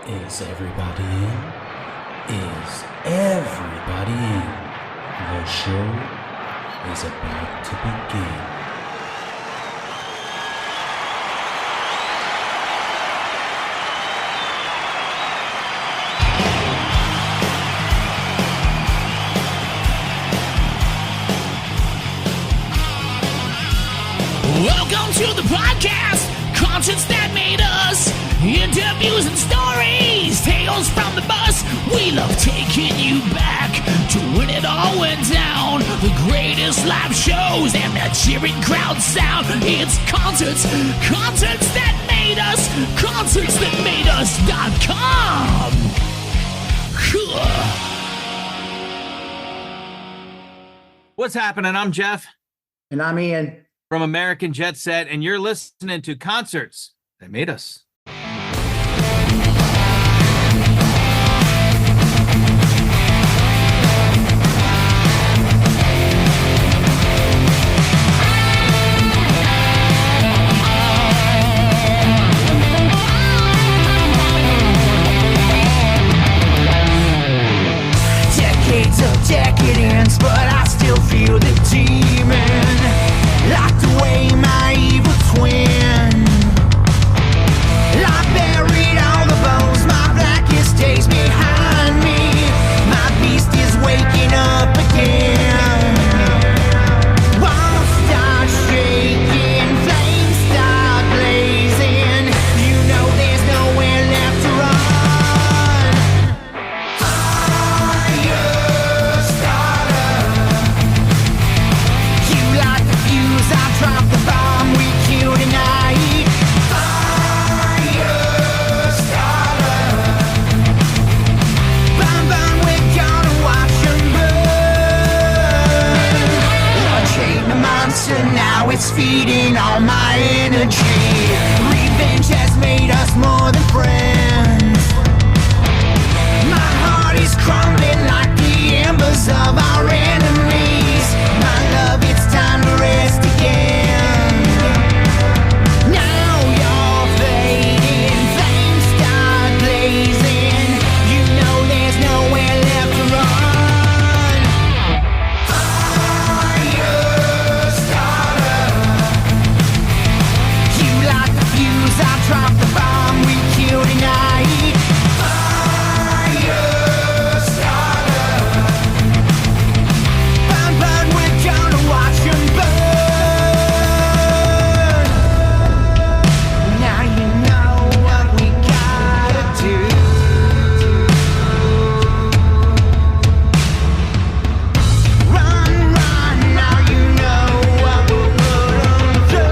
Is everybody in? Is everybody in? The show is about to begin. Welcome to the podcast, concerts that made us, interviews and stories, tales from the bus. We love taking you back to when it all went down. The greatest live shows and the cheering crowd sound. It's concerts that made us, concertsthatmadeus.com. What's happening? I'm Jeff And I'm Ian. from American Jetset, and you're listening to Concerts That Made Us. Decades of decadence, but I still feel the demon locked away my evil twin. I buried all the bones, my blackest days behind me. My beast is waking up again. Walls start shaking, flames start blazing. You know there's nowhere left to run. You light the fuse, I drop the bomb, we kill tonight. Burn, burn, we're gonna watch 'em burn. Unchained the monster, now it's feeding all my energy. Revenge has made us more than friends. My heart is crumbling like the embers of our enemies. My love, it's time to rest again. Now you're fading, flames start blazing. You know there's nowhere left to run. Firestarter. You light the fuse, I drop the bomb, we kill tonight. Burn, burn, we're gonna watch 'em burn. Now you know what we gotta do. Run, run, now you know what we're gonna do.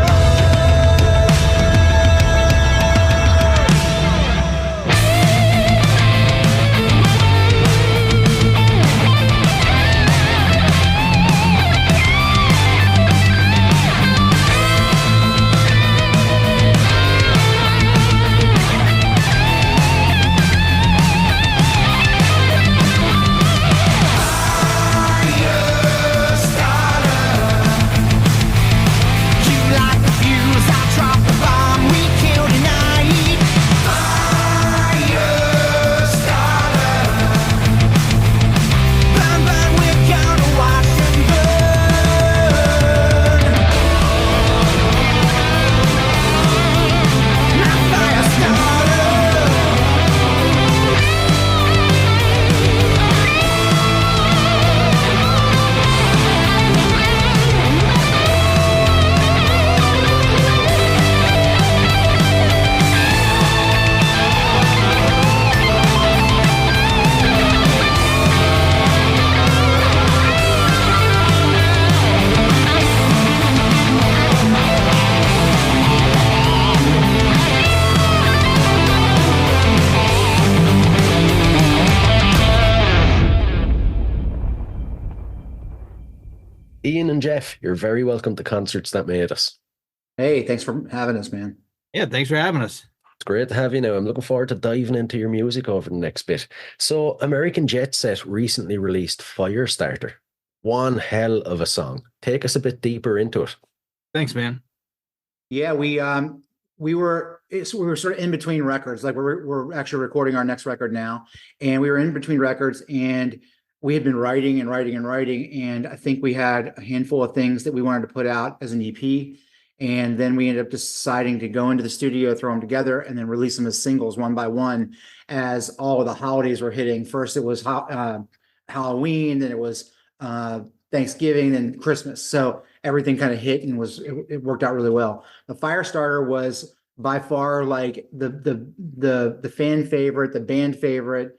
You light the fuse, I drop the bomb, we kill tonight. Burn, burn, we're gonna watch 'em burn. My Firestarter. Ian and Jeff, you're very welcome to Concerts That Made Us. Hey, thanks for having us, man. Yeah, thanks for having us. It's great to have you now. I'm looking forward to diving into your music over the next bit. So, American Jetset recently released Firestarter. One hell of a song. Take us a bit deeper into it. Thanks, man. Yeah, we we were sort of in between records. Like we're actually recording our next record now, and we were in between records, and we had been writing and writing and writing, and I think we had a handful of things that we wanted to put out as an EP, and then we ended up deciding to go into the studio, throw them together, and then release them as singles one by one as all of the holidays were hitting. First, it was Halloween, then it was Thanksgiving, then Christmas. So everything kind of hit and it worked out really well. The Firestarter was by far like the fan favorite, the band favorite.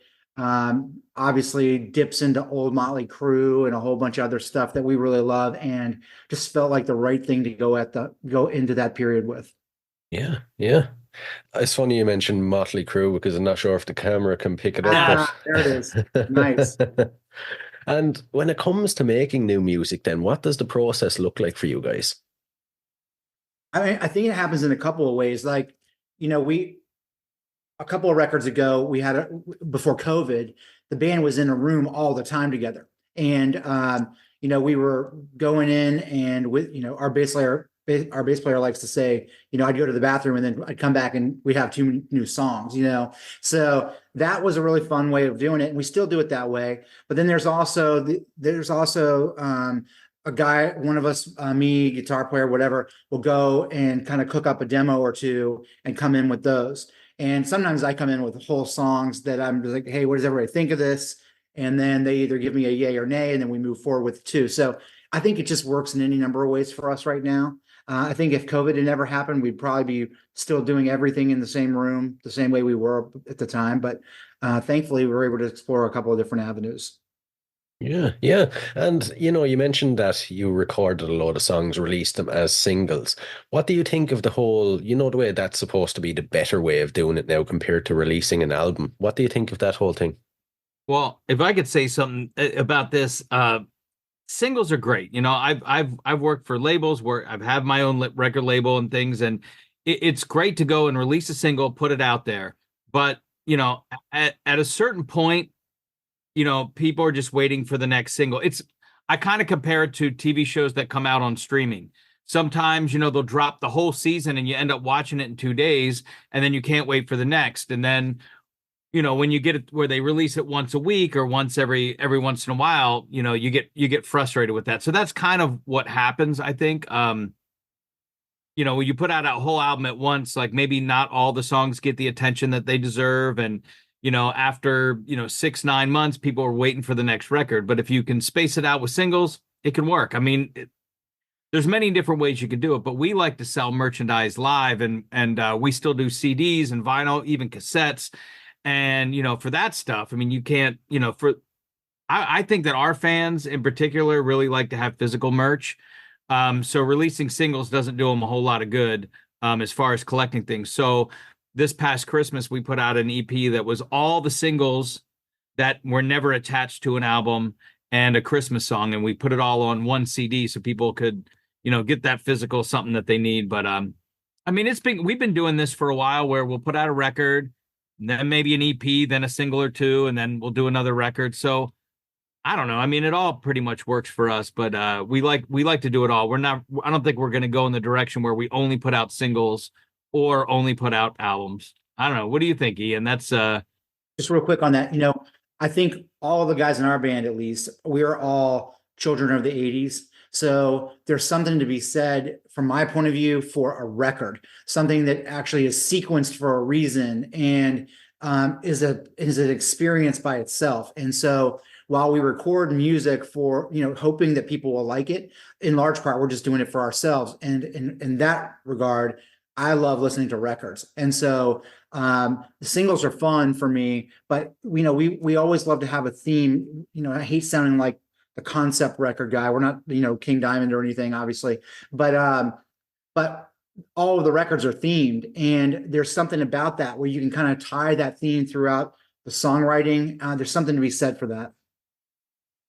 Obviously dips into old Motley Crue and a whole bunch of other stuff that we really love, and just felt like the right thing to go into that period with. Yeah, yeah. It's funny you mentioned Motley Crue because I'm not sure if the camera can pick it up. There it is. Nice. And when it comes to making new music, then what does the process look like for you guys? I mean, I think it happens in a couple of ways. Like, a couple of records ago, before COVID, the band was in a room all the time together. And, we were going in and with, our bass player likes to say, I'd go to the bathroom and then I'd come back and we'd have two new songs, So that was a really fun way of doing it. And we still do it that way. But then there's also a guy, one of us, me, guitar player, whatever, will go and kind of cook up a demo or two and come in with those. And sometimes I come in with whole songs that I'm just like, hey, what does everybody think of this? And then they either give me a yay or nay, and then we move forward with two. So I think it just works in any number of ways for us right now. I think if COVID had never happened, we'd probably be still doing everything in the same room, the same way we were at the time. But thankfully, we were able to explore a couple of different avenues. Yeah, yeah. And you mentioned that you recorded a load of songs, released them as singles. What do you think of the whole, the way that's supposed to be the better way of doing it now compared to releasing an album? What do you think of that whole thing? Well, if I could say something about this, singles are great. I've worked for labels where I've had my own record label and things, and it's great to go and release a single, put it out there. But at a certain point, people are just waiting for the next single. I kind of compare it to TV shows that come out on streaming. Sometimes, they'll drop the whole season and you end up watching it in 2 days, and then you can't wait for the next. And then, when you get it where they release it once a week or once every once in a while, you get frustrated with that. So that's kind of what happens, I think. When you put out a whole album at once, like maybe not all the songs get the attention that they deserve. And after 6-9 months, people are waiting for the next record. But if you can space it out with singles, it can work. I mean, there's many different ways you can do it, but we like to sell merchandise live, and we still do CDs and vinyl, even cassettes. And for that stuff, I mean, you can't, I think that our fans in particular really like to have physical merch. So releasing singles doesn't do them a whole lot of good as far as collecting things. So this past Christmas, we put out an EP that was all the singles that were never attached to an album and a Christmas song. And we put it all on one CD so people could, get that physical something that they need. But I mean, we've been doing this for a while where we'll put out a record, then maybe an EP, then a single or two, and then we'll do another record. So I don't know. I mean, it all pretty much works for us, but we like to do it all. I don't think we're going to go in the direction where we only put out singles or only put out albums. I don't know. What do you think, Ian? That's just real quick on that. I think all the guys in our band, at least, we are all children of the 80s. So there's something to be said from my point of view for a record, something that actually is sequenced for a reason and is an experience by itself. And so while we record music for, hoping that people will like it, in large part, we're just doing it for ourselves. And in that regard, I love listening to records. And so the singles are fun for me, but we always love to have a theme. I hate sounding like the concept record guy. We're not, King Diamond or anything, obviously, but all of the records are themed, and there's something about that where you can kind of tie that theme throughout the songwriting. There's something to be said for that.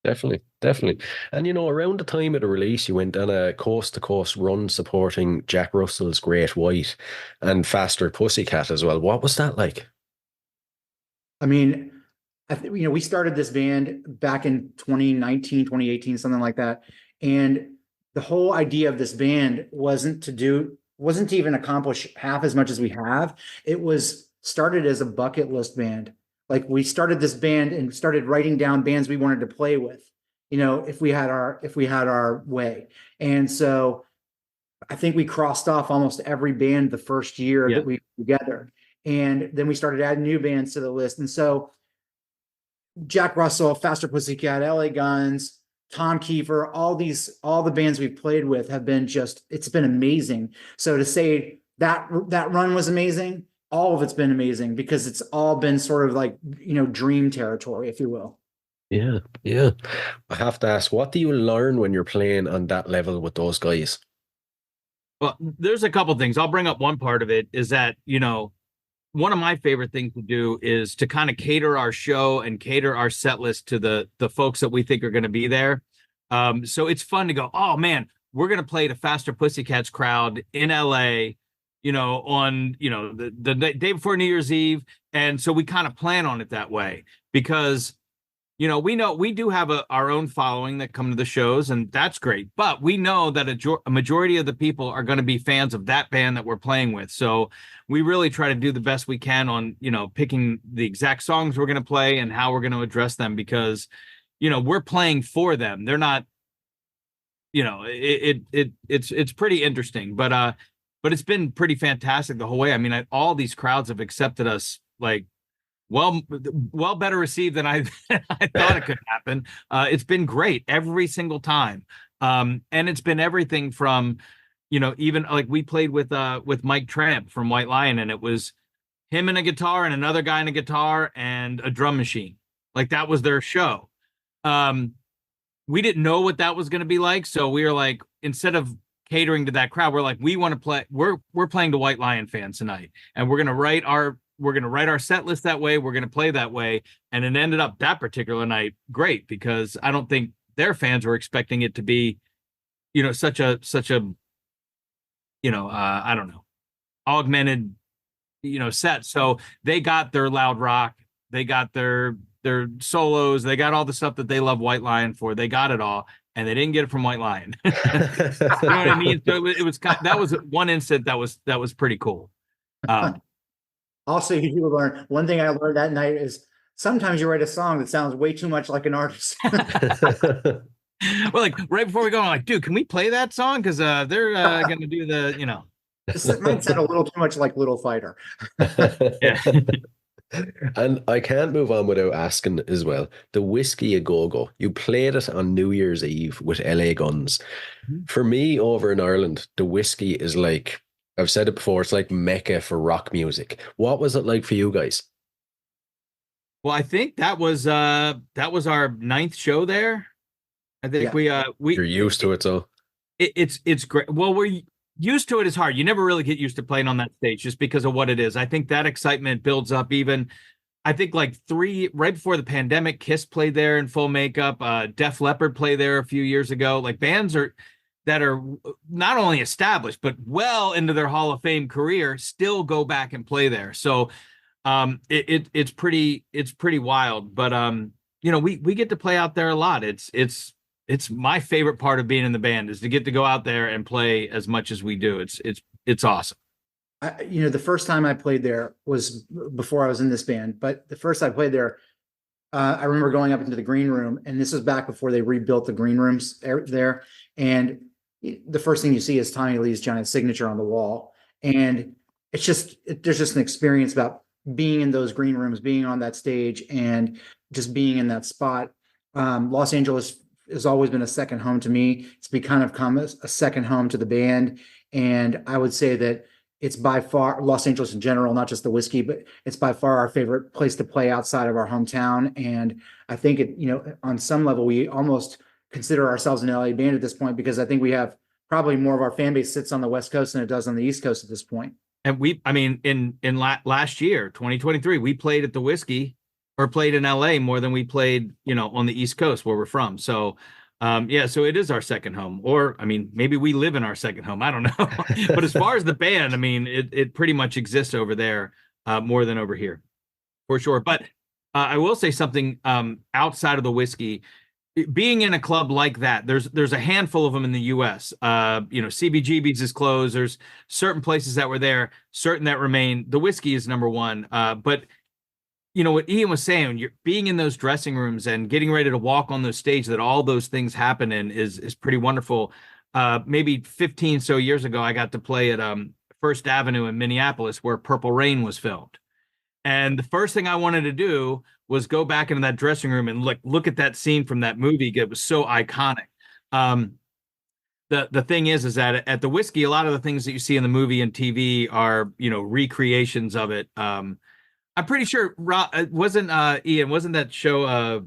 Definitely, definitely. And around the time of the release, you went on a coast-to-coast run supporting Jack Russell's Great White and Faster Pussycat as well. What was that like? I mean, I think, we started this band back in 2019, 2018, something like that. And the whole idea of this band wasn't to do wasn't to even accomplish half as much as we have. It was started as a bucket list band. Like we started this band and started writing down bands we wanted to play with, if we had our way. And so I think we crossed off almost every band the first year Yeah. that we were together. And then we started adding new bands to the list. And so Jack Russell, Faster Pussycat, LA Guns, Tom Kiefer, all the bands we've played with have been it's been amazing. So to say that run was amazing, all of it's been amazing because it's all been sort of like, dream territory, if you will. Yeah, yeah. I have to ask, what do you learn when you're playing on that level with those guys? Well, there's a couple things. I'll bring up one part of it is that, one of my favorite things to do is to kind of cater our show and cater our set list to the folks that we think are going to be there. So it's fun to go, oh man, we're going to play the Faster Pussycats crowd in LA, on, the day before New Year's Eve. And so we kind of plan on it that way because, we know we do have our own following that come to the shows, and that's great. But we know that a majority of the people are going to be fans of that band that we're playing with. So we really try to do the best we can on, picking the exact songs we're going to play and how we're going to address them because, we're playing for them. They're not, it's pretty interesting, but it's been pretty fantastic the whole way. I mean, all these crowds have accepted us like, well better received than I I thought it could happen. It's been great every single time. And it's been everything from, even like we played with Mike Tramp from White Lion, and it was him and a guitar and another guy and a guitar and a drum machine. Like that was their show. We didn't know what that was going to be like. So we were like, instead of catering to that crowd, we're like, we want to play, we're playing to White Lion fans tonight, and we're going to write our set list that way. We're going to play that way. And it ended up that particular night great because I don't think their fans were expecting it to be, such a, I don't know, augmented, set. So they got their loud rock, they got their solos, they got all the stuff that they love White Lion for. They got it all, and they didn't get it from White Lion. You know what I mean? So it was that was one instant that was pretty cool. Also, you learn one thing I learned that night is sometimes you write a song that sounds way too much like an artist. Well, like right before we go, I'm like, dude, can we play that song? Because they're going to do the, It might sound a little too much like Little Fighter. Yeah. And I can't move on without asking as well, the Whiskey A Go-Go, you played it on New Year's Eve with LA Guns. For me over in Ireland, the Whiskey is like, I've said it before, it's like Mecca for rock music. What was it like for you guys? Well, I think that was our 9th show there. I think we You're used to it, so it's great. Well, we're used to it. Is hard. You never really get used to playing on that stage just because of what it is. I think that excitement builds up. Even I think like right before the pandemic, Kiss played there in full makeup. Def Leppard played there a few years ago. Like bands that are not only established but well into their Hall of Fame career still go back and play there. So it's pretty wild. But we get to play out there a lot. It's my favorite part of being in the band is to get to go out there and play as much as we do. It's awesome. The first time I played there was before I was in this band, but the first I played there, I remember going up into the green room, and this was back before they rebuilt the green rooms there. And the first thing you see is Tommy Lee's giant signature on the wall. And there's just an experience about being in those green rooms, being on that stage, and just being in that spot. Los Angeles has always been a second home to me. It's become a second home to the band. And I would say that it's by far, Los Angeles in general, not just the Whiskey, but it's by far our favorite place to play outside of our hometown. And I think on some level, we almost consider ourselves an LA band at this point, because I think we have probably more of our fan base sits on the West Coast than it does on the East Coast at this point. And in last year, 2023, we played at the Whiskey or played in LA more than we played, on the East Coast where we're from. So, so it is our second home, or, maybe we live in our second home. I don't know. But as far as the band, it pretty much exists over there more than over here for sure. But I will say something outside of the Whiskey. being in a club like that, there's a handful of them in the US. CBGB's is closed. There's certain places that were there, certain that remain. The whiskey is number one. But what Ian was saying, you're being in those dressing rooms and getting ready to walk on those stage that all those things happen in is pretty wonderful. Maybe 15 so years ago, I got to play at First Avenue in Minneapolis, where Purple Rain was filmed. And the first thing I wanted to do was go back into that dressing room and look at that scene from that movie. It was so iconic. The thing is that at the whiskey, a lot of the things that you see in the movie and TV are recreations of it. I'm pretty sure wasn't Ian, wasn't that show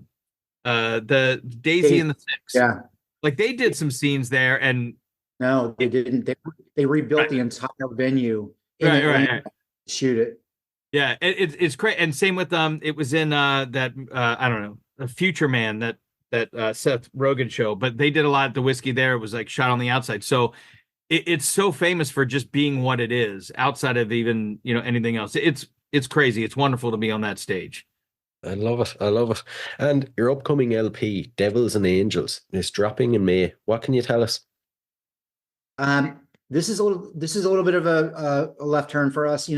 the Daisy and the Six? Yeah. Like they did some scenes there, and No, they didn't. They rebuilt the entire venue in right. to shoot it. Yeah, it's great. And same with it was in that I don't know, a Future Man, that Seth Rogen show, but they did a lot at the whiskey there. It was like shot on the outside. So it's so famous for just being what it is outside of even, anything else. It's crazy. It's wonderful to be on that stage. I love it. I love it. And your upcoming LP, Devils and Angels, is dropping in May. What can you tell us? This is a little bit of a left turn for us.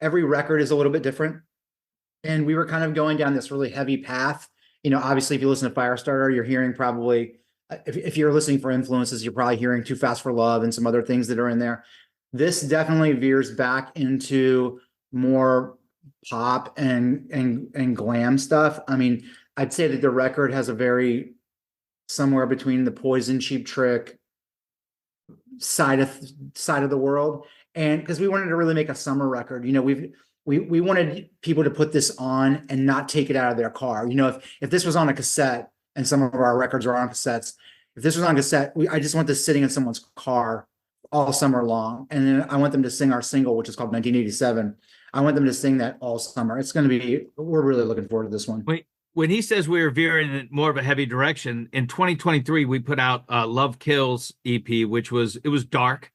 Every record is a little bit different, and we were kind of going down this really heavy path. Obviously, if you listen to Firestarter, you're hearing probably, if you're listening for influences, you're probably hearing Too Fast for Love and some other things that are in there. This definitely veers back into more pop and glam stuff. I mean, I'd say that the record has a very somewhere between the Poison, Cheap Trick side of the world, and because we wanted to really make a summer record. We wanted people to put this on and not take it out of their car. If this was on a cassette, and some of our records are on cassettes, if this was on cassette, I just want this sitting in someone's car all summer long. And then I want them to sing our single, which is called 1987. I want them to sing that all summer. We're really looking forward to this one. Wait, when he says we were veering in more of a heavy direction, in 2023, we put out Love Kills EP, which was dark,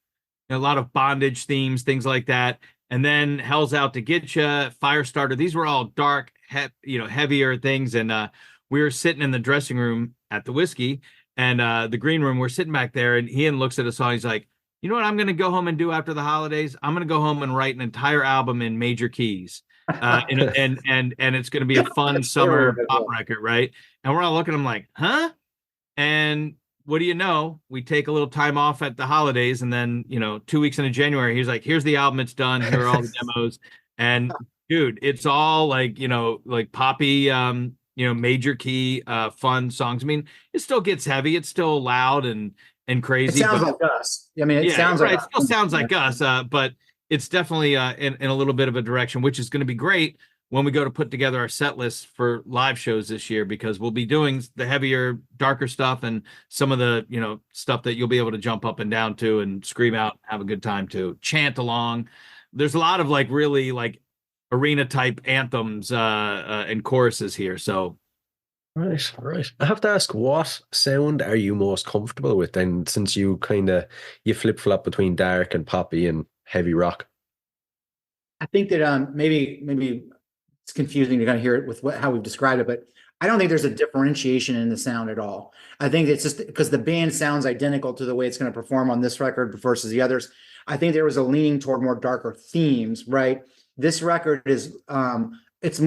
a lot of bondage themes, things like that. And then Hell's Out to Get Ya, Firestarter. These were all dark, heavier things. And we were sitting in the dressing room at the whiskey and the green room. We're sitting back there, and Ian looks at us all. He's like, you know what I'm going to go home and do after the holidays? I'm going to go home and write an entire album in major keys. And it's going to be a fun summer pop record, right? And we're all looking at him like, huh? And what do you know? We take a little time off at the holidays, and then 2 weeks into January, he's like, "Here's the album, it's done. Here are all the demos." And dude, it's all like poppy, major key, fun songs. I mean, it still gets heavy. It's still loud and crazy. It sounds like us. I mean, it sounds right. like It still sounds like us, but it's definitely in a little bit of a direction, which is going to be great when we go to put together our set list for live shows this year, because we'll be doing the heavier, darker stuff and some of the, stuff that you'll be able to jump up and down to and scream out, have a good time to, chant along. There's a lot of really arena type anthems and choruses here. So. Right. I have to ask, what sound are you most comfortable with then, since you flip-flop between dark and poppy and heavy rock? I think that maybe it's confusing to kind of hear it with how we've described it, but I don't think there's a differentiation in the sound at all. I think it's just because the band sounds identical to the way it's going to perform on this record versus the others. I think there was a leaning toward more darker themes, right? This record is it's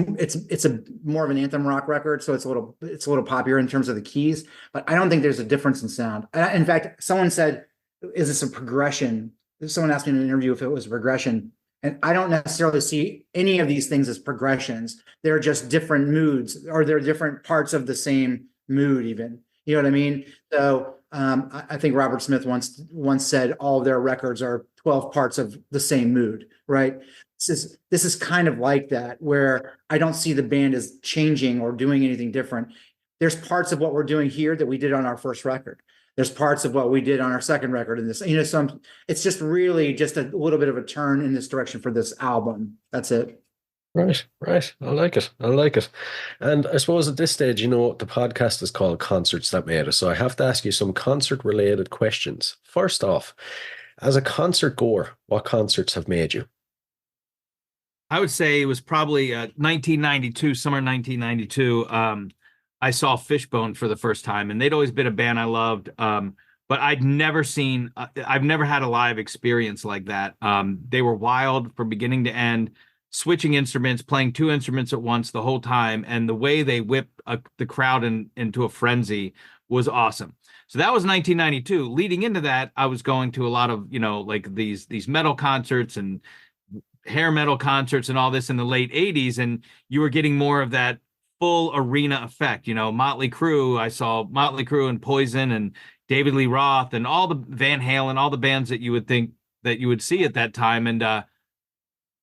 a more of an anthem rock record, so it's a little poppier in terms of the keys, but I don't think there's a difference in sound. In fact, someone said, "Is this a progression?" Someone asked me in an interview if it was a progression. And I don't necessarily see any of these things as progressions. They're just different moods, or they're different parts of the same mood even. You know what I mean? So I think Robert Smith once said all of their records are 12 parts of the same mood, right? This is kind of like that, where I don't see the band as changing or doing anything different. There's parts of what we're doing here that we did on our first record. There's parts of what we did on our second record in this, it's just really just a little bit of a turn in this direction for this album. That's it. Right. I like it. And I suppose at this stage, the podcast is called Concerts That Made Us. So I have to ask you some concert related questions. First off, as a concert goer, what concerts have made you? I would say it was probably 1992, summer 1992. I saw Fishbone for the first time, and they'd always been a band I loved. But I've never had a live experience like that. They were wild from beginning to end, switching instruments, playing two instruments at once the whole time, and the way they whipped the crowd into a frenzy was awesome. So that was 1992. Leading into that, I was going to a lot of, like these metal concerts and hair metal concerts and all this in the late 80s, and you were getting more of that full arena effect. Motley Crue, I saw Motley Crue and Poison and David Lee Roth and all the Van Halen, all the bands that you would think that you would see at that time. And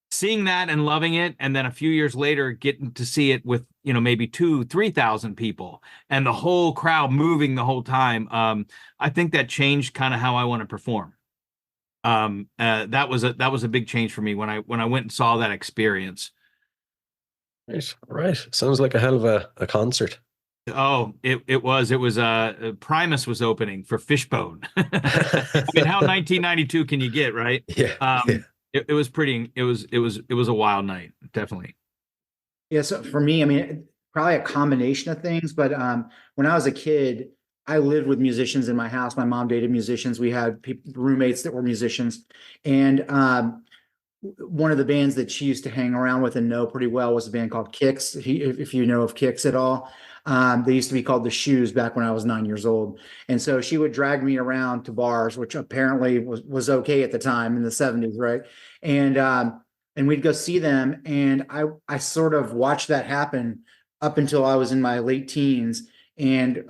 seeing that and loving it, and then a few years later getting to see it with maybe 2,000-3,000 people and the whole crowd moving the whole time. I think that changed kind of how I want to perform. That was a big change for me when I went and saw that experience. Right. Sounds like a hell of a concert. Oh, it was Primus was opening for Fishbone. I mean, how 1992 can you get, right? Yeah. It was a wild night, definitely. Yeah, so for me, I mean, probably a combination of things, but when I was a kid, I lived with musicians in my house. My mom dated musicians. We had roommates that were musicians, and one of the bands that she used to hang around with and know pretty well was a band called Kicks. If you know of Kicks at all, they used to be called the Shoes back when I was 9 years old. And so she would drag me around to bars, which apparently was okay at the time in the 70s, right? And we'd go see them, and I sort of watched that happen up until I was in my late teens, and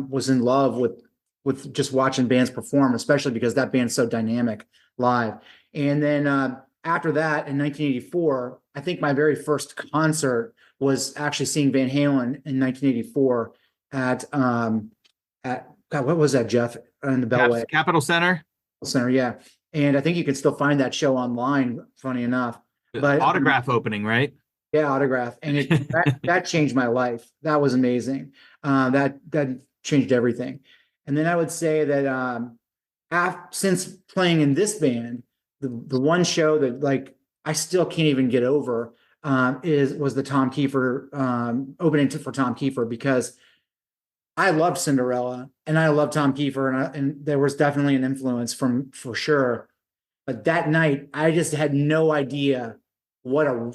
was in love with just watching bands perform, especially because that band's so dynamic live. And then after that, in 1984, I think my very first concert was actually seeing Van Halen in 1984 at God, what was that, Jeff? In the Beltway Capitol Center. Yeah. And I think you can still find that show online, funny enough. But Autograph opening, right? Yeah, Autograph. And that changed my life. That was amazing. That changed everything. And then I would say that since playing in this band, the one show that like I still can't even get over was the Tom Kiefer opening for Tom Kiefer, because I loved Cinderella and I love Tom Kiefer, and there was definitely an influence for sure. But that night, I just had no idea what a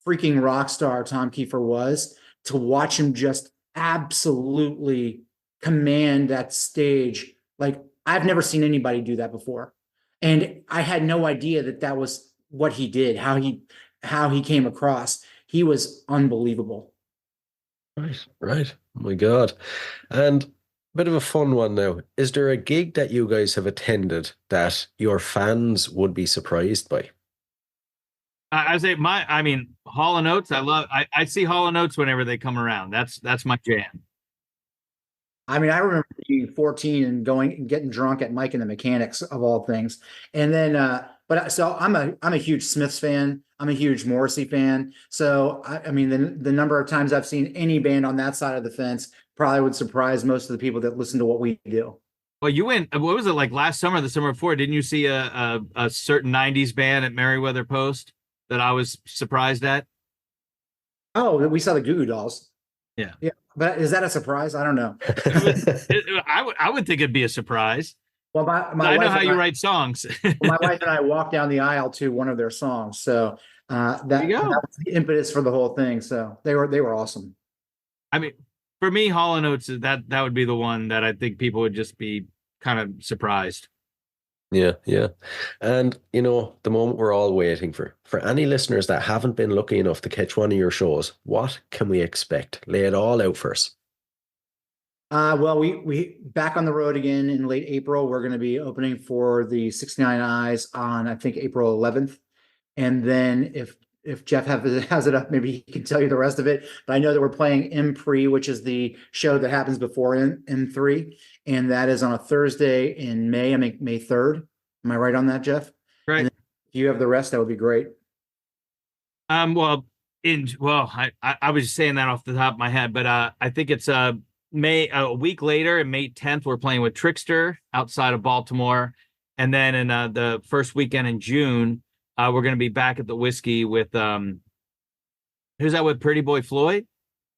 freaking rock star Tom Kiefer was, to watch him just absolutely command that stage. Like, I've never seen anybody do that before. And I had no idea that was what he did, how he came across. He was unbelievable. Right. Oh my God. And a bit of a fun one now. Is there a gig that you guys have attended that your fans would be surprised by? I say Hall & Oates. I see Hall & Oates whenever they come around. That's my jam. I mean, I remember being 14 and going and getting drunk at Mike and the Mechanics, of all things. And then, so I'm a huge Smiths fan. I'm a huge Morrissey fan. So I mean, the number of times I've seen any band on that side of the fence probably would surprise most of the people that listen to what we do. Well, you went, what was it, like last summer, the summer before? Didn't you see a certain 90s band at Merriweather Post that I was surprised at? Oh, we saw the Goo Goo Dolls. Yeah. Yeah. But is that a surprise? I don't know. I would think it'd be a surprise. Well, I know how you write songs. My wife and I walked down the aisle to one of their songs. So that was the impetus for the whole thing. So they were awesome. I mean, for me, Hall & Oates, that would be the one that I think people would just be kind of surprised. Yeah. And, the moment we're all waiting for any listeners that haven't been lucky enough to catch one of your shows, what can we expect? Lay it all out for us. Well, we back on the road again in late April. We're going to be opening for the 69 Eyes on, I think, April 11th. And then if Jeff has it up, maybe he can tell you the rest of it. But I know that we're playing M3, which is the show that happens before M3. And that is on a Thursday in May, I think May 3rd. Am I right on that, Jeff? Right. If you have the rest, that would be great. I was just saying that off the top of my head, but I think it's May, a week later, and May 10th, we're playing with Trickster outside of Baltimore. And then in the first weekend in June, we're going to be back at the Whiskey with, who's that with? Pretty Boy Floyd?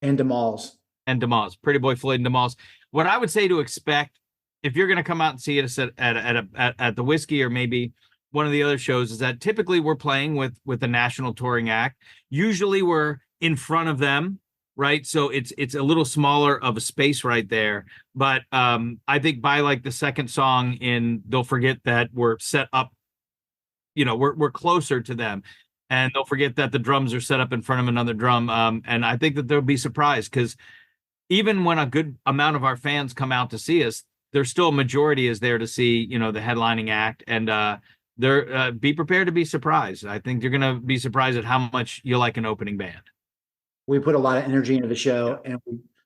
And DeMalls. and DeMoss, Pretty Boy Floyd and DeMoss. What I would say to expect if you're going to come out and see us at the Whiskey or maybe one of the other shows is that typically we're playing with a national touring act. Usually we're in front of them, right? So it's a little smaller of a space right there. But I think by like the second song they'll forget that we're set up, we're closer to them. And they'll forget that the drums are set up in front of another drum. And I think that they'll be surprised because even when a good amount of our fans come out to see us, there's still a majority is there to see, the headlining act. And they're be prepared to be surprised. I think you're going to be surprised at how much you like an opening band. We put a lot of energy into the show, and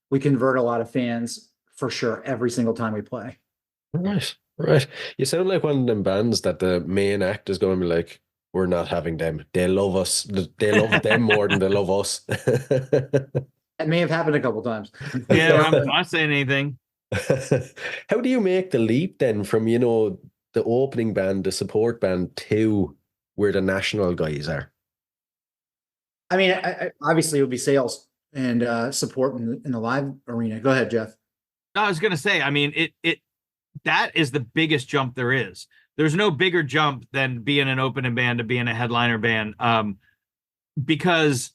we convert a lot of fans for sure every single time we play. Right. You sound like one of them bands that the main act is going to be like, we're not having them. They love us. They love them more than they love us. It may have happened a couple times. Yeah, I'm not saying anything. How do you make the leap then from, the opening band, the support band, to where the national guys are? I mean, obviously it would be sales and support in the live arena. Go ahead, Jeff. No, I was going to say, I mean, that is the biggest jump there is. There's no bigger jump than being an opening band to being a headliner band, because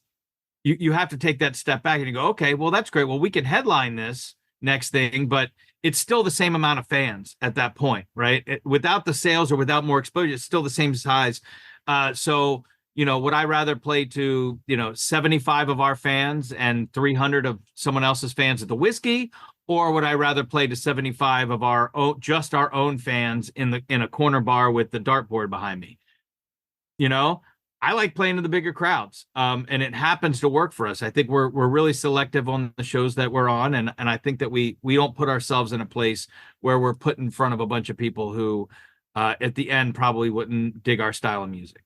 you have to take that step back and you go, okay, well, that's great. Well, we can headline this next thing, but it's still the same amount of fans at that point, right? Without the sales or without more exposure, it's still the same size. So, would I rather play to, 75 of our fans and 300 of someone else's fans at the Whiskey? Or would I rather play to 75 of our own fans in a corner bar with the dartboard behind me? I like playing to the bigger crowds, and it happens to work for us. I think we're really selective on the shows that we're on, and I think that we don't put ourselves in a place where we're put in front of a bunch of people who, at the end, probably wouldn't dig our style of music.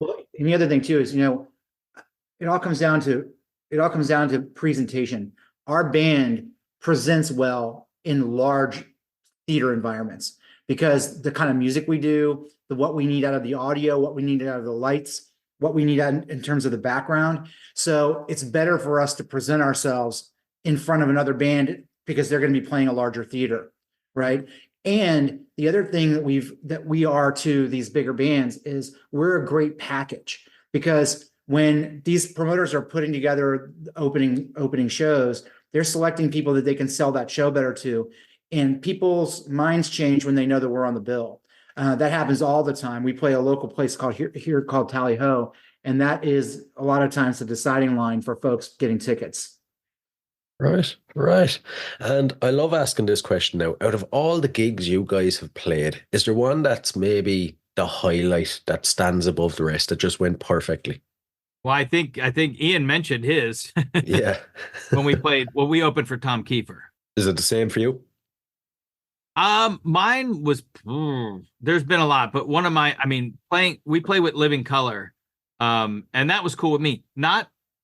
Well, and the other thing too is, it all comes down to presentation. Our band presents well in large theater environments because the kind of music we do, what we need out of the audio, what we need out of the lights, what we need in terms of the background. So it's better for us to present ourselves in front of another band because they're going to be playing a larger theater, right? And the other thing that we are to these bigger bands is we're a great package, because when these promoters are putting together opening shows, they're selecting people that they can sell that show better to. And people's minds change when they know that we're on the bill. That happens all the time. We play a local place called Tally Ho, and that is a lot of times the deciding line for folks getting tickets. Right. And I love asking this question now. Out of all the gigs you guys have played, is there one that's maybe the highlight that stands above the rest that just went perfectly? Well, I think Ian mentioned his. Yeah. when we opened for Tom Kiefer. Is it the same for you? Mine was, there's been a lot, but we play with Living Color. And that was cool with me.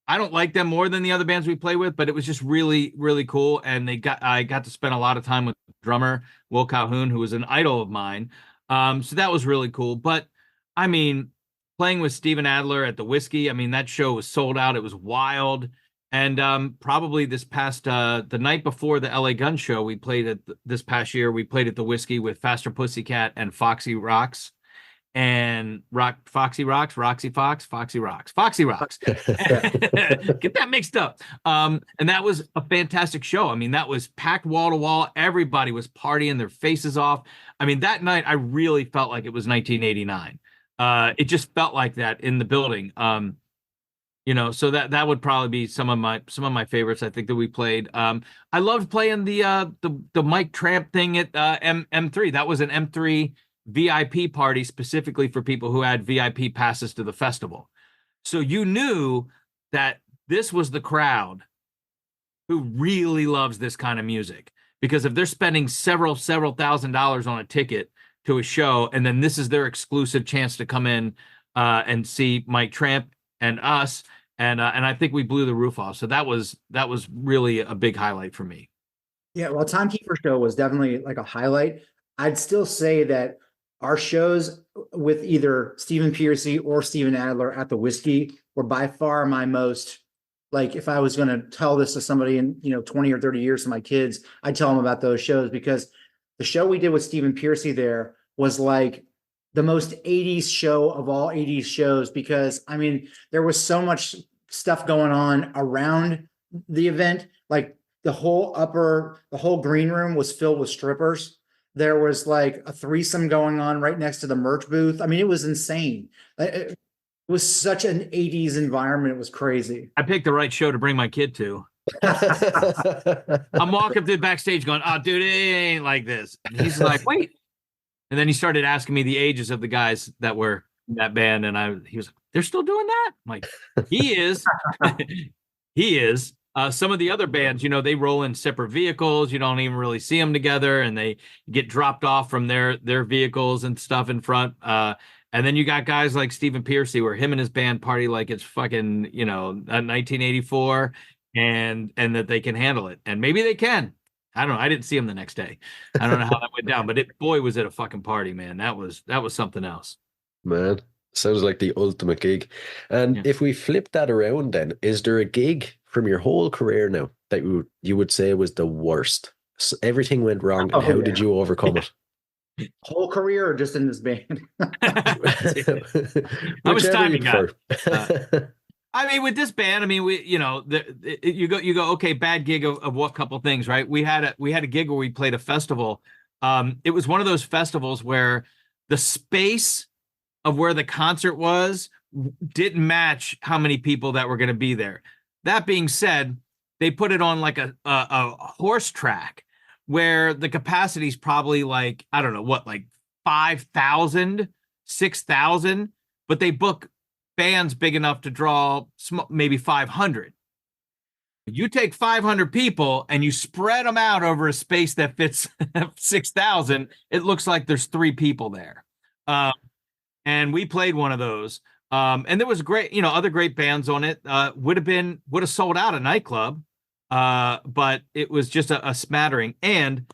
I don't like them more than the other bands we play with, but it was just really, really cool. And I got to spend a lot of time with drummer Will Calhoun, who was an idol of mine. So that was really cool. But playing with Steven Adler at the Whiskey, that show was sold out. It was wild. And probably this past the night before the LA Gun Show, this past year, we played at the Whiskey with Faster Pussycat and Foxy Rocks. And Foxy Rocks. Get that mixed up. And that was a fantastic show. That was packed wall to wall. Everybody was partying their faces off. That night I really felt like it was 1989. It just felt like that in the building. So that would probably be some of my favorites. I think that we played. I loved playing the Mike Tramp thing at M3. That was an M3 VIP party specifically for people who had VIP passes to the festival. So you knew that this was the crowd who really loves this kind of music, because if they're spending several $1,000s on a ticket to a show, and then this is their exclusive chance to come in and see Mike Tramp and us, and I think we blew the roof off. So that was really a big highlight for me. Yeah, well, Tom Kiefer show was definitely like a highlight. I'd still say that our shows with either Stephen Pearcy or Steven Adler at the Whiskey were by far my most like if I was going to tell this to somebody in, 20 or 30 years to my kids, I'd tell them about those shows, because the show we did with Stephen Piercy there was like the most 80s show of all 80s shows, because I mean, there was so much stuff going on around the event. Like the whole green room was filled with strippers. There was like a threesome going on right next to the merch booth. I mean, it was insane. It was such an 80s environment. It was crazy. I picked the right show to bring my kid to. I'm walking through the backstage going, oh, dude, it ain't like this. And he's like, wait. And then he started asking me the ages of the guys that were in that band. And he was like, they're still doing that? I'm like, he is. He is. Some of the other bands, they roll in separate vehicles. You don't even really see them together, and they get dropped off from their vehicles and stuff in front. And then you got guys like Stephen Piercy, where him and his band party like it's fucking, 1984, and that they can handle it. And maybe they can. I don't know. I didn't see him the next day. I don't know how that went down, but boy, was it a fucking party, man. That was something else. Man, sounds like the ultimate gig. And if we flip that around, then is there a gig from your whole career now that you would say was the worst? So everything went wrong, and how did you overcome it? Whole career, or just in this band? How much time you got? I mean, with this band, I mean, you go, okay, bad gig of what couple things, right? We had a gig where we played a festival. It was one of those festivals where the space of where the concert was didn't match how many people that were going to be there. That being said, they put it on like a horse track where the capacity is probably like, I don't know what, like 5,000, 6,000, but they book bands big enough to draw maybe 500. You take 500 people and you spread them out over a space that fits 6,000, it looks like there's 3 people there. And we played one of those. And there was great, other great bands on it. Would have sold out a nightclub, but it was just a smattering. And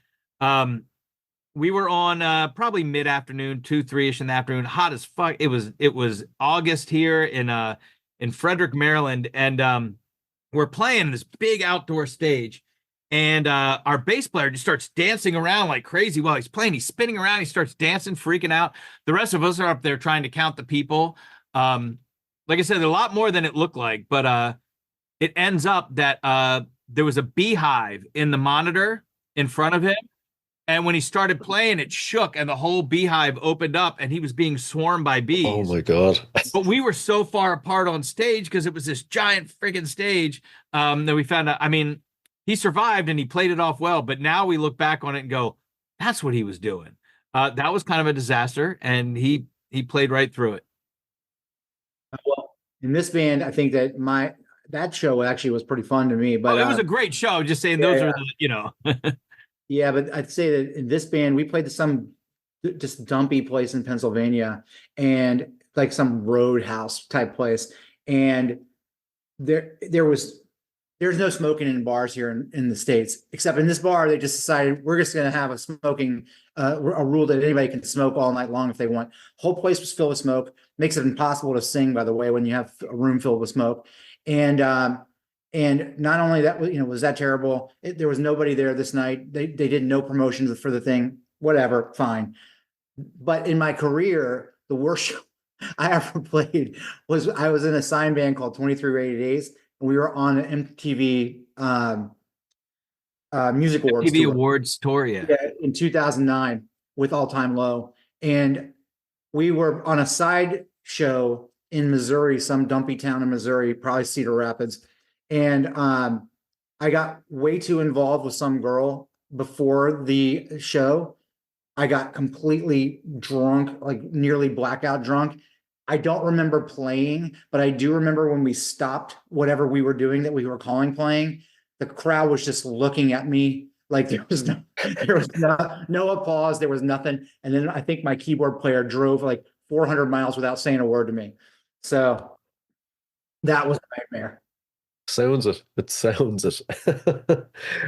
we were on probably mid-afternoon, 2-3ish in the afternoon, hot as fuck. It was August here in Frederick, Maryland, and we're playing this big outdoor stage. And our bass player just starts dancing around like crazy while he's playing. He's spinning around. He starts dancing, freaking out. The rest of us are up there trying to count the people. Like I said, a lot more than it looked like, but it ends up that there was a beehive in the monitor in front of him. And when he started playing, it shook and the whole beehive opened up and he was being swarmed by bees. Oh my God. But we were so far apart on stage because it was this giant freaking stage that we found out. I mean, he survived and he played it off well, but now we look back on it and go, that's what he was doing. That was kind of a disaster, and he played right through it. Well, in this band, I think that that show actually was pretty fun to me. But it was a great show. Just saying, those are the, Yeah, but I'd say that in this band, we played to some just dumpy place in Pennsylvania, and like some roadhouse type place. And there's no smoking in bars here in the States, except in this bar, they just decided we're just going to have a rule that anybody can smoke all night long if they want. Whole place was filled with smoke. Makes it impossible to sing, by the way, when you have a room filled with smoke. And not only that, was that terrible. There was nobody there this night. They did no promotions for the thing, whatever, fine. But in my career, the worst show I ever played was I was in a sign band called 23 Rated Days. And we were on an MTV Music Awards MTV Awards tour, yeah, in 2009 with All Time Low. And we were on a side show in Missouri, some dumpy town in Missouri, probably Cedar Rapids. And I got way too involved with some girl before the show. I got completely drunk, like nearly blackout drunk. I don't remember playing, but I do remember when we stopped whatever we were doing that we were calling playing, the crowd was just looking at me like there was no applause. There was nothing. And then I think my keyboard player drove like 400 miles without saying a word to me. So that was a nightmare. Sounds it. It sounds it.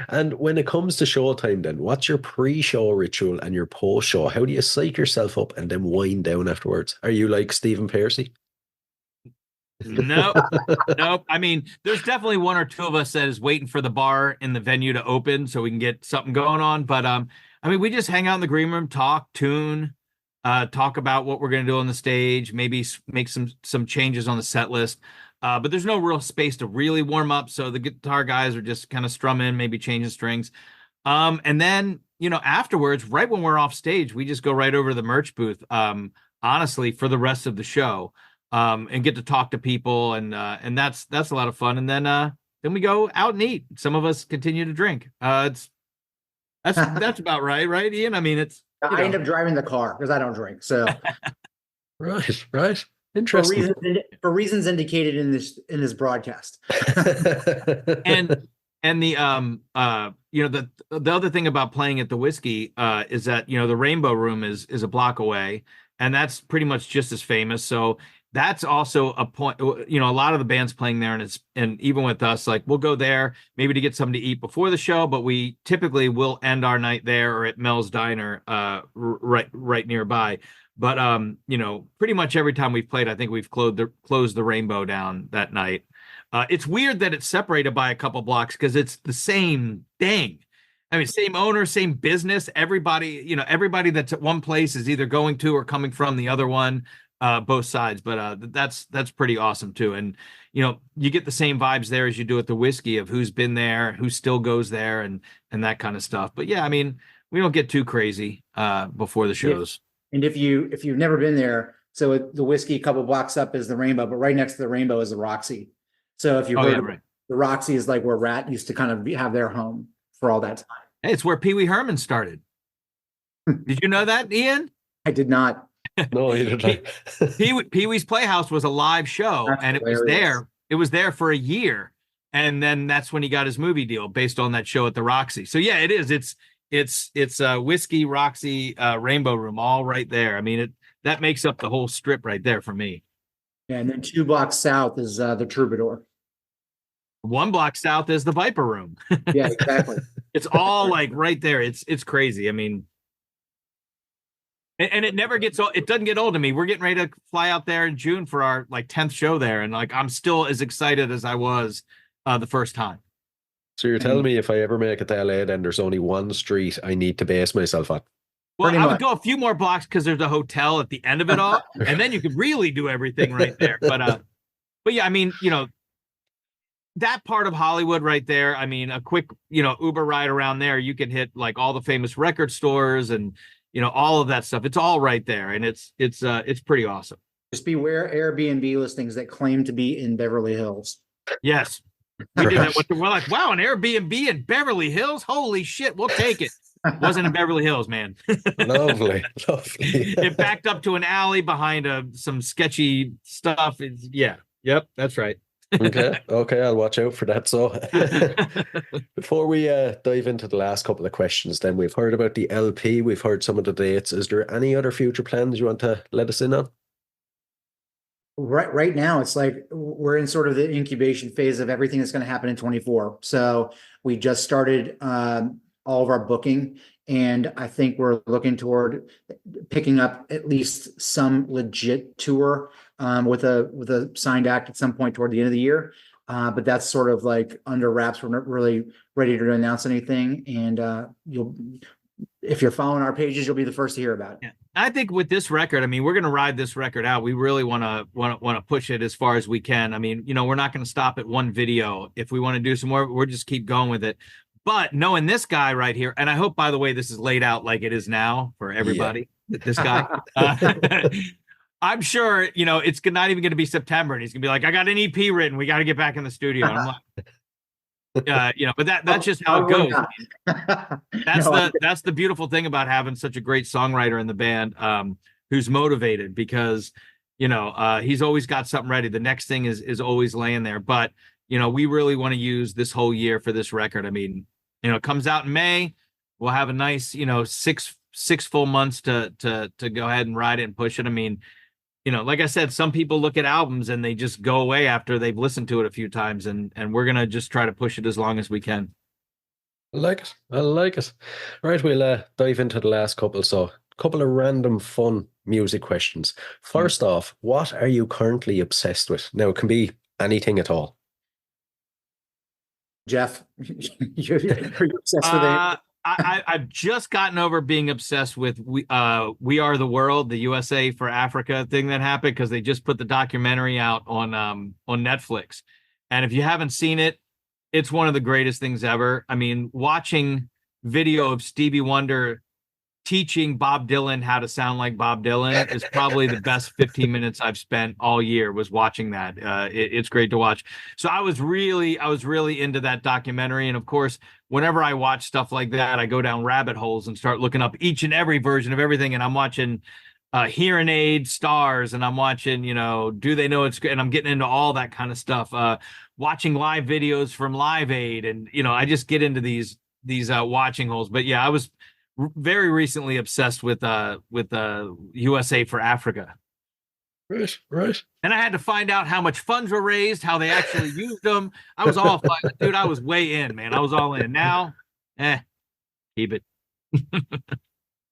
And when it comes to showtime, then what's your pre-show ritual and your post-show? How do you psych yourself up and then wind down afterwards? Are you like Stephen Piercy? Nope. Nope. I mean, there's definitely one or two of us that is waiting for the bar in the venue to open so we can get something going on. But I mean, we just hang out in the green room, talk, tune, talk about what we're gonna do on the stage, maybe make some changes on the set list. But there's no real space to really warm up. So the guitar guys are just kind of strumming, maybe changing strings. And then, afterwards, right when we're off stage, we just go right over to the merch booth, honestly, for the rest of the show, and get to talk to people. And that's a lot of fun. And then we go out and eat. Some of us continue to drink. That's about right, Ian? I mean, I end up driving the car because I don't drink. So right. Interesting. For reasons indicated in this broadcast. And the the other thing about playing at the Whiskey is that the Rainbow Room is a block away, and that's pretty much just as famous. So that's also a point. A lot of the bands playing there, and even with us, like we'll go there maybe to get something to eat before the show, but we typically will end our night there or at Mel's Diner, right nearby. But pretty much every time we've played, I think we've closed the Rainbow down that night. It's weird that it's separated by a couple blocks because it's the same thing. I mean, same owner, same business. Everybody that's at one place is either going to or coming from the other one, both sides. But that's pretty awesome too. And you get the same vibes there as you do at the Whiskey of who's been there, who still goes there, and that kind of stuff. But yeah, I mean, we don't get too crazy before the shows. And if you've never been there, so the Whiskey a couple blocks up is the Rainbow, but right next to the Rainbow is the Roxy. So if you've heard right. The Roxy is like where Rat used to kind of have their home for all that time. Hey, it's where Pee Wee Herman started. Did you know that, Ian? I did not. No, you didn't. Pee Wee's Playhouse was a live show, That's and hilarious. it was there for a year, and then that's when he got his movie deal based on that show at the Roxy. So yeah, it is. It's Whiskey, Roxy, Rainbow Room, all right there. I mean, that makes up the whole strip right there for me. Yeah, and then 2 blocks south is the Troubadour. 1 block south is the Viper Room. Yeah, exactly. It's all like right there. It's crazy. I mean, and it never gets old. It doesn't get old to me. We're getting ready to fly out there in June for our 10th show there, and I'm still as excited as I was the first time. So you're telling me if I ever make it to LA, then there's only one street I need to base myself on? Well, I would go a few more blocks because there's a hotel at the end of it all, and then you could really do everything right there. But yeah, I mean, that part of Hollywood right there. I mean, a quick, Uber ride around there, you can hit like all the famous record stores and all of that stuff. It's all right there, and it's pretty awesome. Just beware Airbnb listings that claim to be in Beverly Hills. Yes, we did that. We're like, wow, an Airbnb in Beverly Hills. Holy shit, we'll take it. Wasn't in Beverly Hills, man. Lovely. It backed up to an alley behind some sketchy stuff. Yep, that's right. Okay, I'll watch out for that. So before we dive into the last couple of questions, then we've heard about the LP, we've heard some of the dates. Is there any other future plans you want to let us in on? Right now, it's like we're in sort of the incubation phase of everything that's going to happen in 24. So we just started all of our booking, and I think we're looking toward picking up at least some legit tour with a signed act at some point toward the end of the year. But that's sort of like under wraps. We're not really ready to announce anything, and if you're following our pages, you'll be the first to hear about it. Yeah. I think with this record, I mean, we're going to ride this record out. We really want to push it as far as we can. I mean, we're not going to stop at one video. If we want to do some more, we'll just keep going with it. But knowing this guy right here, and I hope, by the way, this is laid out like it is now for everybody, this guy, I'm sure, it's not even going to be September, and he's going to be like, I got an EP written. We got to get back in the studio. And I'm like, but that's just how it goes. That's the beautiful thing about having such a great songwriter in the band, who's motivated, because he's always got something ready. The next thing is always laying there. But we really want to use this whole year for this record. I mean, it comes out in May. We'll have a nice 6 full months to go ahead and ride it and push it. I mean, like I said, some people look at albums and they just go away after they've listened to it a few times, and we're going to just try to push it as long as we can. I like it. Right, we'll dive into the last couple. So a couple of random fun music questions. First off, what are you currently obsessed with? Now, it can be anything at all. Jeff, you're obsessed with it. I've just gotten over being obsessed with We Are the World, the USA for Africa thing that happened, because they just put the documentary out on Netflix. And if you haven't seen it, it's one of the greatest things ever. I mean, watching video of Stevie Wonder teaching Bob Dylan how to sound like Bob Dylan is probably the best 15 minutes I've spent all year was watching that. It's great to watch. So I was really into that documentary. And of course, whenever I watch stuff like that, I go down rabbit holes and start looking up each and every version of everything. And I'm watching Hearing Aid Stars, and I'm watching, Do They Know It's Good? And I'm getting into all that kind of stuff. Watching live videos from Live Aid. And, I just get into these watching holes. But yeah, I was very recently obsessed with USA for Africa. Right. And I had to find out how much funds were raised, how they actually used them. I was all fun. Dude, I was way in, man. I was all in. Now, keep it.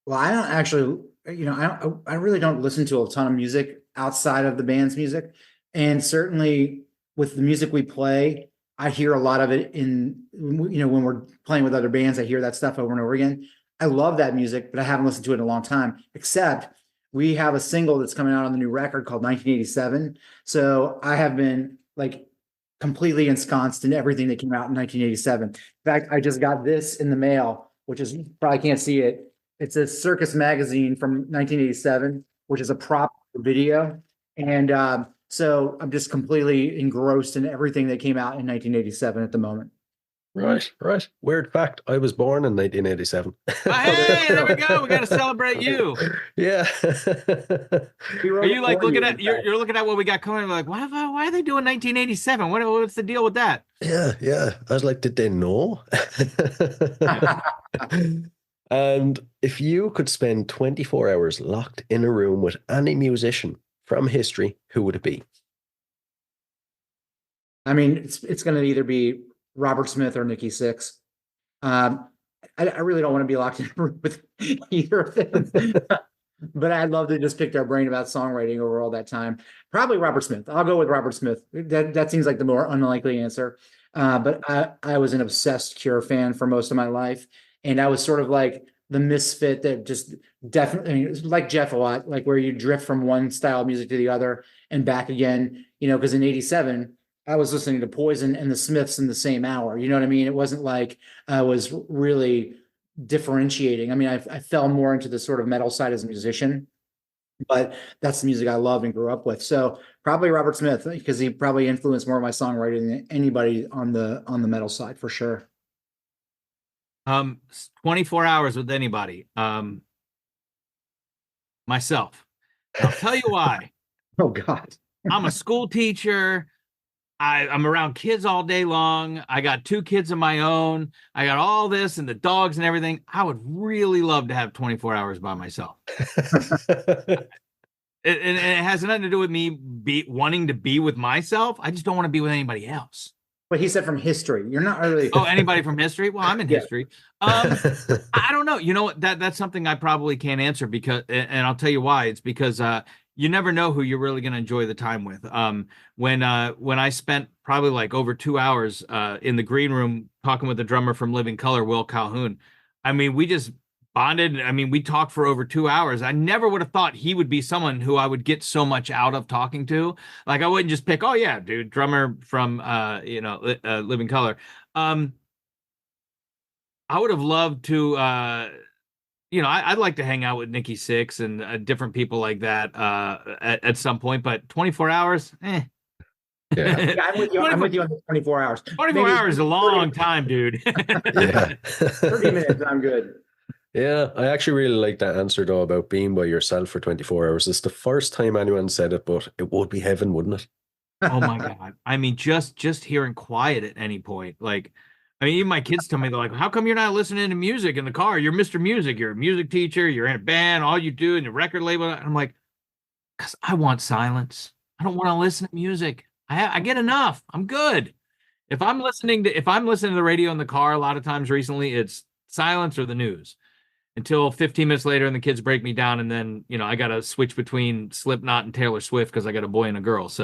Well, I don't actually, I really don't listen to a ton of music outside of the band's music. And certainly with the music we play, I hear a lot of it when we're playing with other bands, I hear that stuff over and over again. I love that music, but I haven't listened to it in a long time, except we have a single that's coming out on the new record called 1987. So I have been completely ensconced in everything that came out in 1987. In fact, I just got this in the mail, which is, probably can't see it. It's a Circus magazine from 1987, which is a prop video. And so I'm just completely engrossed in everything that came out in 1987 at the moment. Right. Weird fact, I was born in 1987. Hey, there we go. We got to celebrate you. Yeah. Are you looking at you're looking at what we got coming? Like, why are they doing 1987? What's the deal with that? Yeah. I was like, did they know? And if you could spend 24 hours locked in a room with any musician from history, who would it be? I mean, it's going to either be Robert Smith or Nikki Sixx. I really don't want to be locked in a room with either of them, but I'd love to just pick their brain about songwriting over all that time. Probably Robert Smith. I'll go with Robert Smith. That seems like the more unlikely answer. But I was an obsessed Cure fan for most of my life, and I was sort of like the misfit that just definitely, like Jeff a lot, like where you drift from one style of music to the other and back again. Because in '87. I was listening to Poison and the Smiths in the same hour. You know what I mean? It wasn't like I was really differentiating. I mean, I fell more into the sort of metal side as a musician, but that's the music I love and grew up with. So probably Robert Smith, because he probably influenced more of my songwriting than anybody on the metal side for sure. 24 hours with anybody. Myself. I'll tell you why. Oh God. I'm a school teacher. I'm around kids all day long. I got 2 kids of my own. I got all this and the dogs and everything. I would really love to have 24 hours by myself. And it has nothing to do with me wanting to be with myself. I just don't want to be with anybody else. But he said from history. You're not really. Oh, anybody from history? Well, I'm in history. I don't know. You know what? That's something I probably can't answer because, and I'll tell you why. It's because you never know who you're really going to enjoy the time with. When I spent probably over 2 hours in the green room talking with the drummer from Living Colour, Will Calhoun, I mean, we just bonded. I mean, we talked for over 2 hours. I never would have thought he would be someone who I would get so much out of talking to. Like, I wouldn't just pick, oh yeah, dude, drummer from Living Colour. I would have loved to. I'd like to hang out with Nikki Sixx and different people like that at some point, but 24 hours, Yeah. I'm with you. I'm with you on the 24 hours. 24 hours is a long time, dude. Yeah. 30 minutes, I'm good. Yeah, I actually really like that answer though about being by yourself for 24 hours. It's the first time anyone said it, but it would be heaven, wouldn't it? Oh my God. I mean, just hearing quiet at any point, even my kids tell me, they're like, how come you're not listening to music in the car? You're Mr. Music. You're a music teacher. You're in a band. All you do in the record label. And I'm like, because I want silence. I don't want to listen to music. I get enough. I'm good. If I'm listening to the radio in the car, a lot of times recently, it's silence or the news. until 15 minutes later and the kids break me down. And then, you know, I got to switch between Slipknot and Taylor Swift because I got a boy and a girl. So,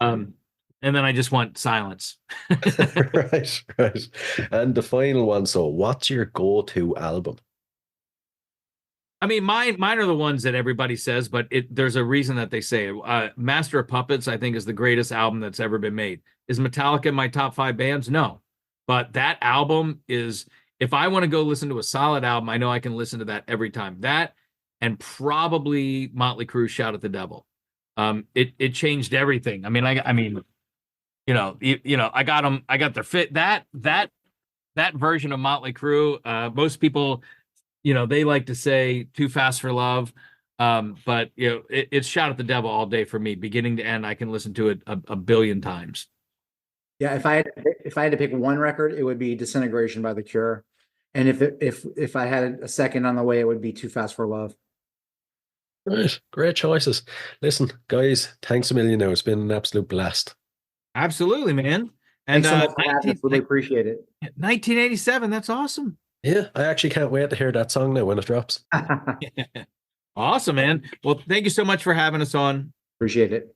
and then I just want silence. Right, right. And the final one. So what's your go-to album? I mean, mine are the ones that everybody says, but there's a reason that they say it. Master of Puppets, I think, is the greatest album that's ever been made. Is Metallica in my top 5 bands? No. But that album is, if I want to go listen to a solid album, I know I can listen to that every time. That and probably Motley Crue, Shout at the Devil. It changed everything. I mean, you know, I got them. I got their fit. That version of Motley Crue. Most people, you know, they like to say Too Fast for Love. But you know, it's Shout at the Devil all day for me, beginning to end. I can listen to it a billion times. Yeah, if I had to pick one record, it would be Disintegration by The Cure. And if I had a second on the way, it would be Too Fast for Love. Right, great choices. Listen, guys, thanks a million now. It's been an absolute blast. Absolutely, man. And Thanks so much for having us. Really appreciate it. 1987, that's awesome. Yeah, I actually can't wait to hear that song now when it drops. Awesome, man. Well, thank you so much for having us on. Appreciate it.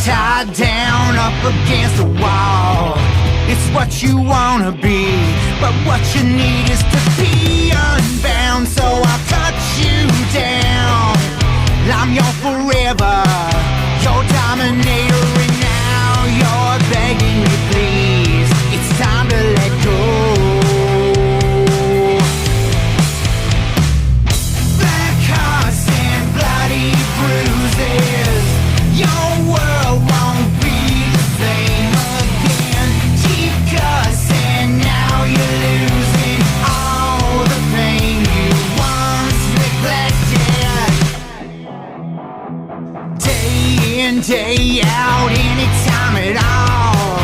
Tied down up against the wall. It's what you wanna be, but what you need is to be unbound. So I'll cut you down. I'm your forever, your dominator, and now you're begging me, please. It's time to let go. Black hearts and bloody bruises. Your world won't be the same again. Keep cussing, now you're losing all the pain you once neglected. Day in, day out, anytime at all,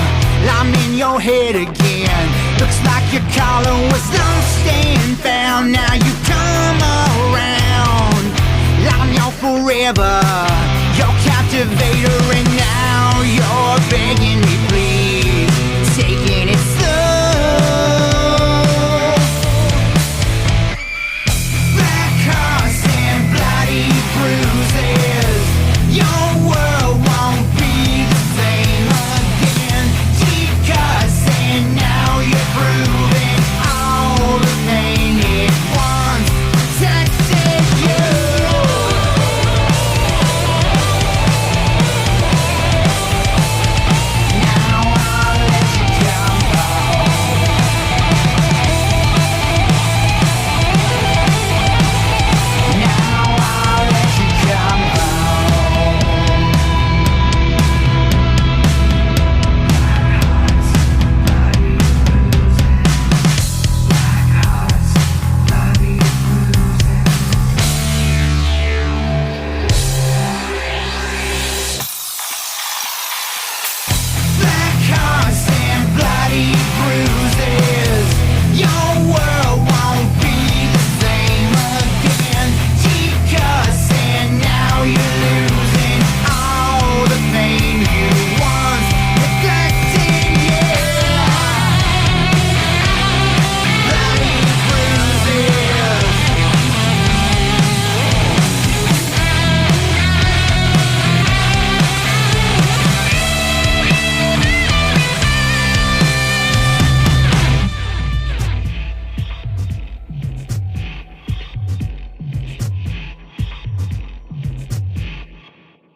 I'm in your head again. Looks like your collar was lost and found. Now you come around. I'm your forever, your captivator, and now you're begging me, please, taking it slow. Black hearts and bloody bruises. Your world won't be the same again. Keep cussing, now you're proving all the pain it once protected you.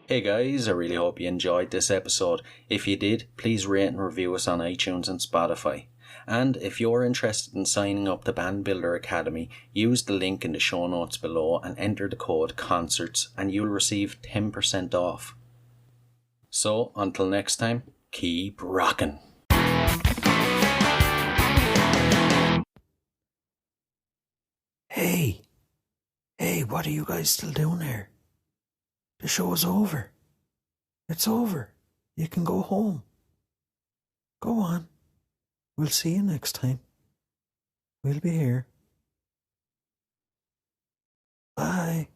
Hey guys, I really hope you enjoyed this episode. If you did, please rate and review us on iTunes and Spotify. And if you're interested in signing up to Band Builder Academy, use the link in the show notes below and enter the code CONCERTS and you'll receive 10% off. So, until next time, keep rocking. Hey, what are you guys still doing here? The show's over. It's over. You can go home. Go on. We'll see you next time. We'll be here. Bye.